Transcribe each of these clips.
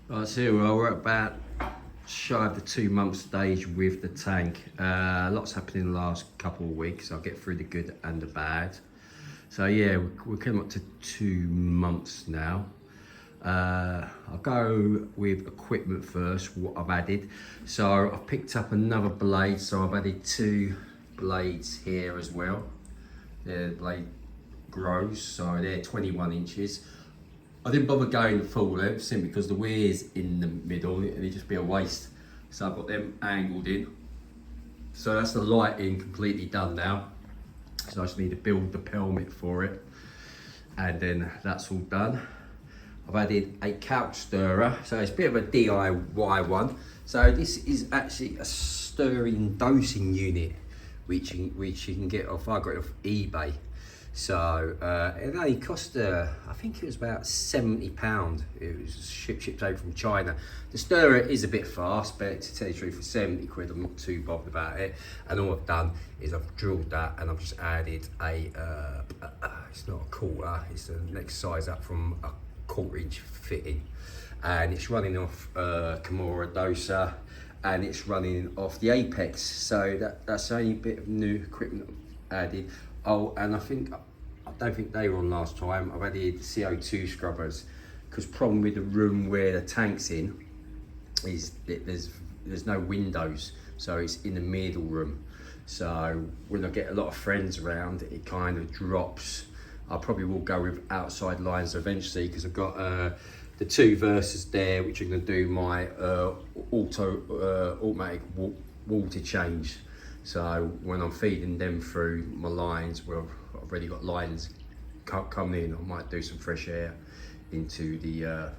Right, so we're about shy of the 2 month stage with the tank. Lots happened in the last couple of weeks. I'll get through the good and the bad. So yeah, we're coming up to 2 months now. I'll go with equipment first, what I've added. So I've picked up another blade, so I've added 2 blades here as well. The blade grows, so they're 21 inches. I didn't bother going the full length simply because the weir's in the middle and it'd just be a waste. So I've got them angled in. So that's the lighting completely done now. So I just need to build the pelmet for it. And then that's all done. I've added a couch stirrer. So it's a bit of a DIY one. So this is actually a stirring dosing unit, which you can get off, I got it off eBay. So it only cost, I think it was about £70. It was shipped over from China. The stirrer is a bit fast, but to tell you the truth, for 70 quid, I'm not too bothered about it. And all I've done is I've drilled that and I've just added it's not a quarter, it's the next size up from a 1/4 inch fitting. And it's running off Kimura Dosa, and it's running off the Apex. So that's the only bit of new equipment added. Oh, and I don't think they were on last time. I've added CO2 scrubbers, because problem with the room where the tank's in is that there's no windows, so it's in the middle room. So when I get a lot of friends around, it kind of drops. I probably will go with outside lines eventually, because I've got the 2 Versas there, which are going to do my automatic water change. So when I'm feeding them through my lines, well, I've already got lines coming in, I might do some fresh air into the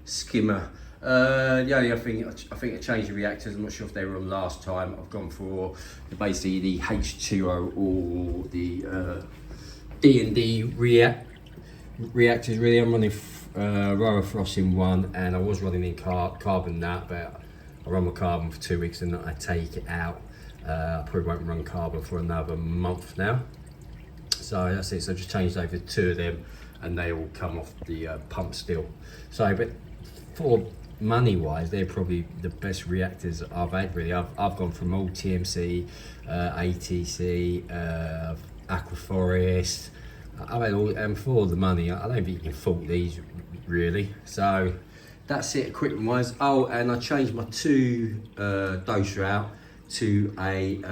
skimmer. The only other thing, I think I changed the reactors. I'm not sure if they were on last time. I've gone for basically the H2O or the D&D reactors. Really, I'm running Rowa Frost in one, and I was running in carbon that, but I run my carbon for 2 weeks and I take it out. I probably won't run carbon for another month now. So that's it. So I just changed over 2 of them, and they all come off the pump still. So, but for money wise, they're probably the best reactors I've had. Really, I've gone from old TMC, ATC, Aquaforest. I've had all, and for the money, I don't think you can fault these really. So that's it equipment wise. Oh, and I changed my 2 doser out to a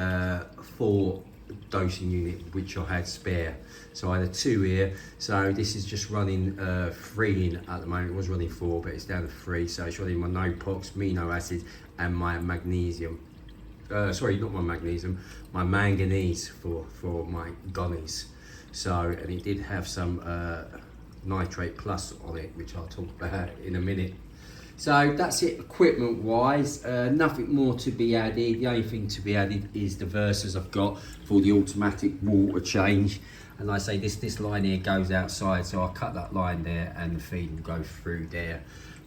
4 dosing unit, which I had spare. So I had a 2 here. So this is just running 3 in at the moment. It was running 4, but it's down to 3. So it's running my Nopox, amino acid, and my magnesium. Sorry, not my magnesium, my manganese for my gunnies. So, and it did have some nitrate plus on it, which I'll talk about in a minute. So that's it equipment wise, nothing more to be added. The only thing to be added is the Versas I've got for the automatic water change. And like I say, this line here goes outside, so I'll cut that line there and the feed will go through there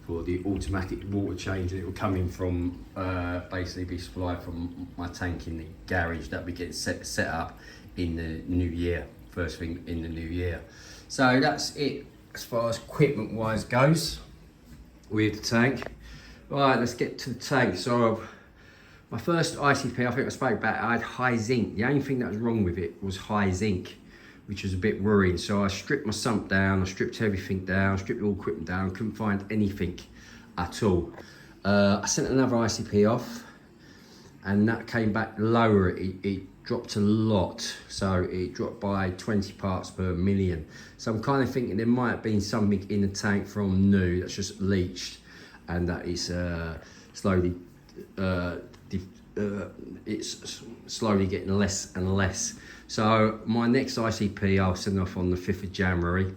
for the automatic water change. And it will come in from, basically be supplied from my tank in the garage that we get set up in the new year, first thing in the new year. So that's it as far as equipment wise goes with the tank. Right, let's get to the tank. So my first ICP, I think I spoke about it, I had high zinc. The only thing that was wrong with it was high zinc, which was a bit worrying. So I stripped my sump down, I stripped everything down, stripped all equipment down, couldn't find anything at all. I sent another ICP off and that came back lower. It dropped a lot, so it dropped by 20 parts per million. So I'm kind of thinking there might have been something in the tank from new that's just leached, and that is slowly it's slowly getting less and less. So my next ICP I'll send off on the 5th of January,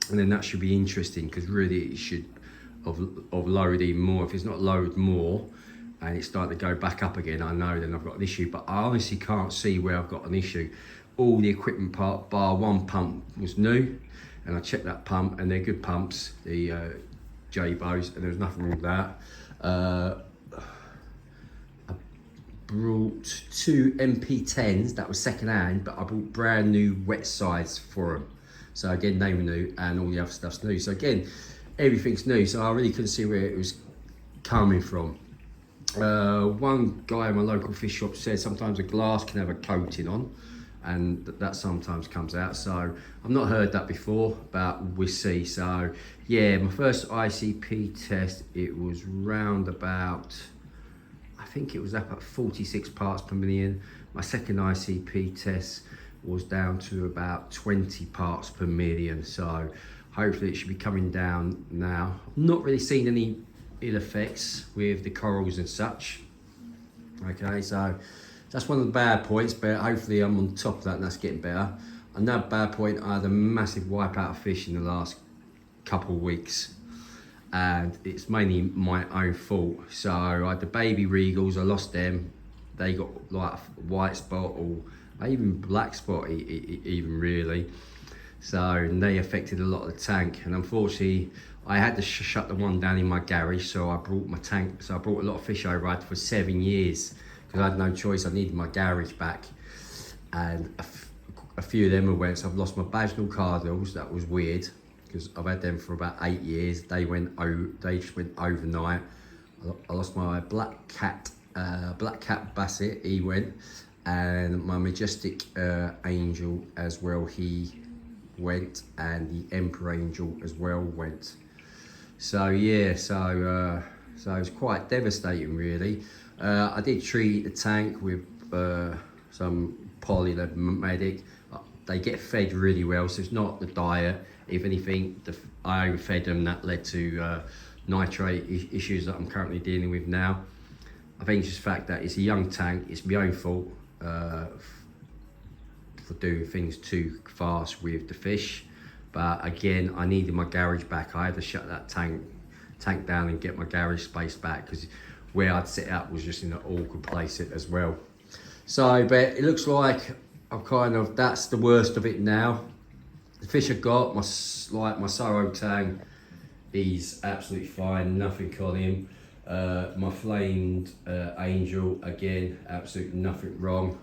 and then that should be interesting, because really it should have lowered even more. If it's not lowered more and it's starting to go back up again, I know then I've got an issue, but I honestly can't see where I've got an issue. All the equipment part, bar 1 pump was new, and I checked that pump, and they're good pumps, the J-Bows, and there's nothing wrong with that. I brought 2 MP10s, that was second hand, but I bought brand new wet sides for them. So again, they were new, and all the other stuff's new. So again, everything's new, so I really couldn't see where it was coming from. One guy in my local fish shop said sometimes a glass can have a coating on, and that sometimes comes out. So I've not heard that before, but we'll see. So yeah, my first ICP test, it was round about, I think it was up at 46 parts per million. My second ICP test was down to about 20 parts per million. So hopefully it should be coming down now. I've not really seen any ill effects with the corals and such. Okay, so that's one of the bad points, but hopefully I'm on top of that and that's getting better. Another bad point, I had a massive wipeout of fish in the last couple of weeks, and it's mainly my own fault. So I had the baby regals, I lost them. They got like a white spot or even black spot even really. So they affected a lot of the tank, and unfortunately I had to shut the one down in my garage, so I brought my tank, so I brought a lot of fish over. I had for 7 years because I had no choice. I needed my garage back, and a few of them went. So I've lost my Bagnall cardinals. That was weird because I've had them for about 8 years. They just went overnight. I lost my black cat basset. He went, and my majestic angel as well. He went, and the emperor angel as well went. So yeah, so it's quite devastating really. I did treat the tank with some polymedic. They get fed really well, so it's not the diet. If anything, I overfed them. That led to nitrate issues that I'm currently dealing with now. I think it's just the fact that it's a young tank. It's my own fault for doing things too fast with the fish. But again, I needed my garage back. I had to shut that tank down and get my garage space back, because where I'd set up was just in an awkward place as well. So, but it looks like that's the worst of it now. The fish I got, my sorrow tang, he's absolutely fine, nothing on him. My flamed angel, again, absolutely nothing wrong.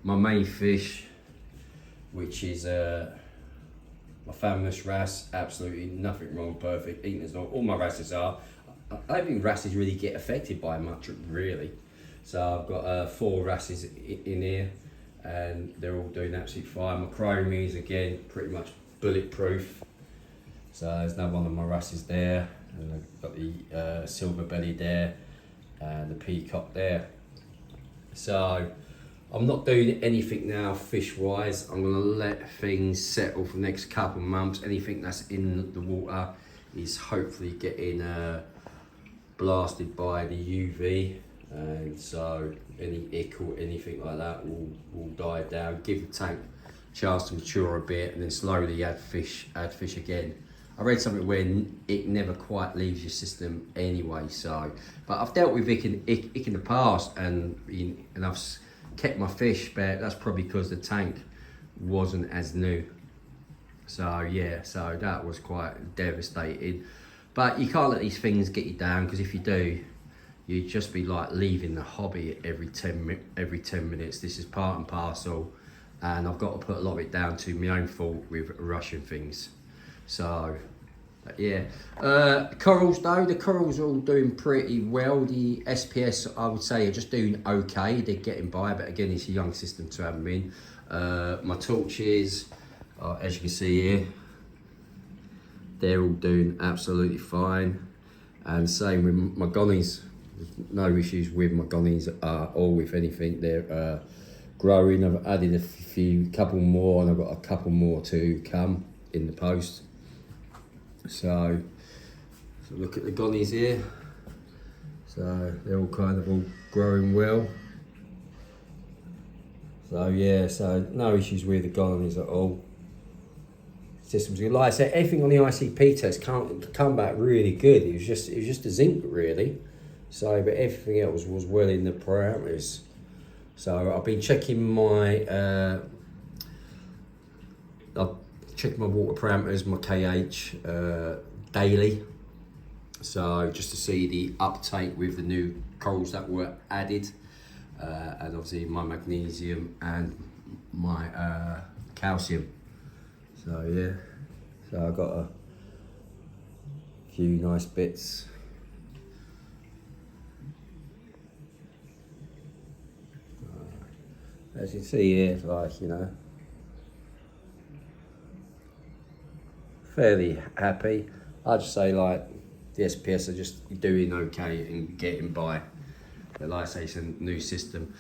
My main fish, which is my Famous Wrasse, absolutely nothing wrong, perfect, eating as all my wrasses are. I don't think wrasses really get affected by much, really. So I've got 4 wrasses in here, and they're all doing absolutely fine. My chromies, again, pretty much bulletproof. So there's another one of my wrasses there, and I've got the silver belly there, and the peacock there. So I'm not doing anything now fish-wise. I'm gonna let things settle for the next couple of months. Anything that's in the water is hopefully getting blasted by the UV, and so any ick or anything like that will die down. Give the tank a chance to mature a bit, and then slowly add fish again. I read something where it never quite leaves your system anyway. So, but I've dealt with ick in the past, and I've kept my fish, but that's probably because the tank wasn't as new. So yeah, so that was quite devastating. But you can't let these things get you down, because if you do, you'd just be like leaving the hobby every 10 minutes. This is part and parcel, and I've got to put a lot of it down to my own fault with rushing things. So yeah, corals though, the corals are all doing pretty well. The SPS, I would say, are just doing okay. They're getting by, but again, it's a young system to have them in. My torches, as you can see here, they're all doing absolutely fine. And same with my gonnies. There's no issues with my gonnies or with anything. They're growing. I've added a couple more, and I've got a couple more to come in the post. So look at the gonnies here. So they're all all growing well. So yeah, so no issues with the gonnies at all. Systems good. Like I said, everything on the ICP test come back really good. It was just a zinc really. So, but everything else was well in the parameters. So I've been checking my check my water parameters, my KH daily. So just to see the uptake with the new corals that were added, and obviously my magnesium and my calcium. So yeah, so I got a few nice bits. As you see here, like, you know, fairly happy. I'd just say like the SPS are just doing okay and getting by. But like I say, it's a new system.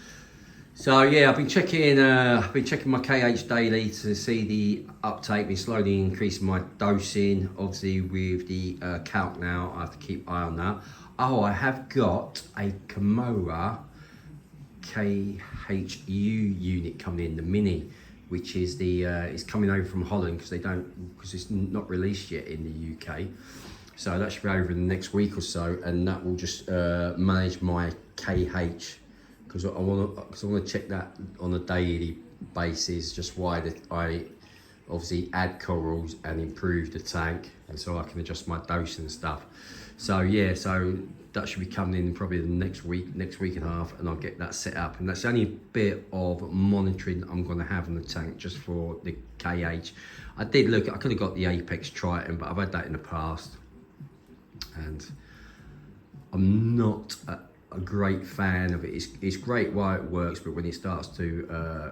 So yeah, I've been checking my KH daily to see the uptake. Been slowly increasing my dosing. Obviously with the calc now, I have to keep eye on that. Oh, I have got a Kimura KHU unit coming in, the mini, which is the it's coming over from Holland because it's not released yet in the UK. So that should be over in the next week or so, and that will just manage my KH, because I want to check that on a daily basis, just why that I obviously add corals and improve the tank, and so I can adjust my dose and stuff. So yeah, so that should be coming in probably the next week and a half, and I'll get that set up. And that's the only bit of monitoring I'm going to have on the tank, just for the KH. I did look, I could have got the Apex Triton, but I've had that in the past, and I'm not a great fan of it. It's great while it works, but when it starts to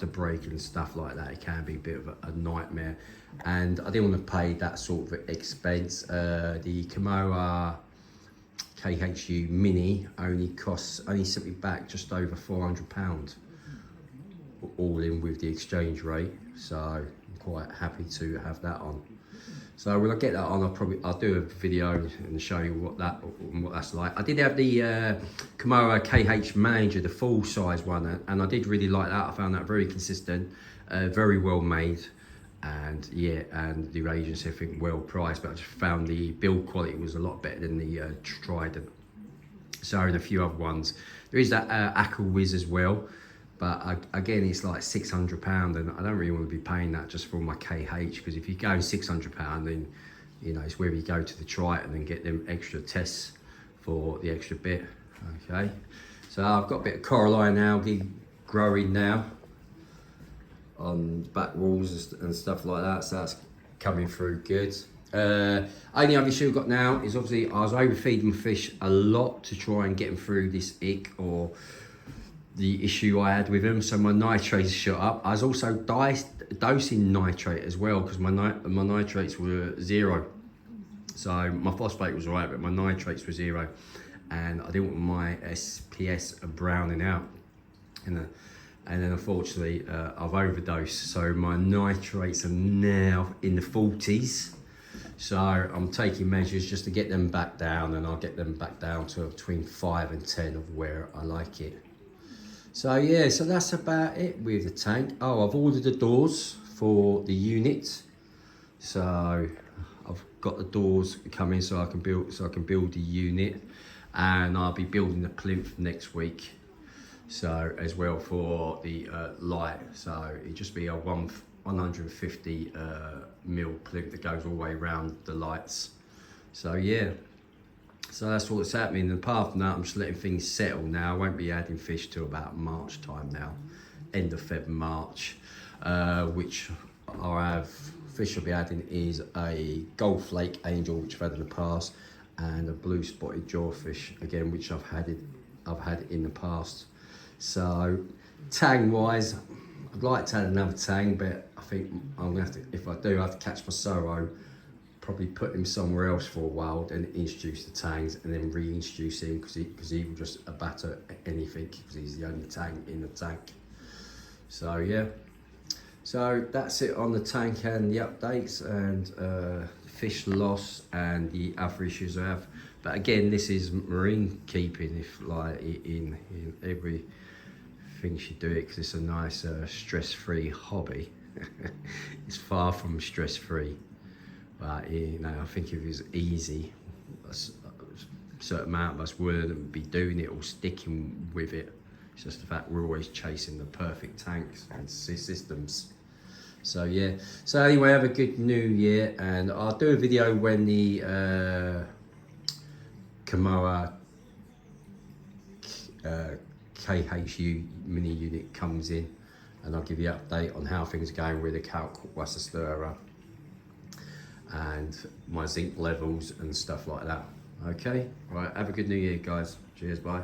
break and stuff like that, it can be a bit of a nightmare. And I didn't want to pay that sort of expense. The Kimura KHU Mini only sent me back just over £400, all in with the exchange rate. So I'm quite happy to have that on. So when I get that on, I'll do a video and show you what that's like. I did have the Kimura KH Manager, the full size one, and I did really like that. I found that very consistent, very well made, and yeah, and the reagents, everything well priced. But I just found the build quality was a lot better than the Trident. So, and a few other ones. There is that Aqua Wiz as well. But again, it's like £600, and I don't really want to be paying that just for my KH, because if you go £600, then you know it's where you go to the Triton and get them extra tests for the extra bit. Okay, so I've got a bit of coralline algae growing now on back walls and stuff like that, so that's coming through good. Only other issue I've got now is obviously I was overfeeding fish a lot to try and get them through this ick, or the issue I had with them, so my nitrates shot up. I was also dosing nitrate as well, because my nitrates were 0. So my phosphate was alright, but my nitrates were 0, and I didn't want my SPS browning out. And then unfortunately I've overdosed, so my nitrates are now in the 40s. So I'm taking measures just to get them back down, and I'll get them back down to between 5 and 10 of where I like it. So yeah, so that's about it with the tank. Oh, I've ordered the doors for the unit. So I've got the doors coming so I can build the unit, and I'll be building the plinth next week. So as well for the light. So it'll just be a 150 mil plinth that goes all the way around the lights. So yeah. So that's what's happening. And apart from that, I'm just letting things settle now. I won't be adding fish till about March time now, end of Feb, March. Which fish I'll be adding is a gold flake angel, which I've had in the past, and a blue spotted jawfish again, which I've had in the past. So tang wise, I'd like to add another tang, but I think I'm gonna have to, if I do, I have to catch my sorrow. Probably put him somewhere else for a while, then introduce the tangs, and then reintroduce him, because he will just batter anything, because he's the only tang in the tank. So yeah, so that's it on the tank and the updates, and fish loss and the other issues I have. But again, this is marine keeping, if like in everything you do it, because it's a nice stress-free hobby. It's far from stress-free. But you know, I think if it was easy, a certain amount of us wouldn't be doing it or sticking with it. It's just the fact we're always chasing the perfect tanks and systems. So yeah. So anyway, have a good new year, and I'll do a video when the Kimura KHU mini unit comes in, and I'll give you an update on how things are going with the Calc Wasser Stirrer. and my zinc levels and stuff like that. Okay, right, have a good new year, guys. Cheers, bye.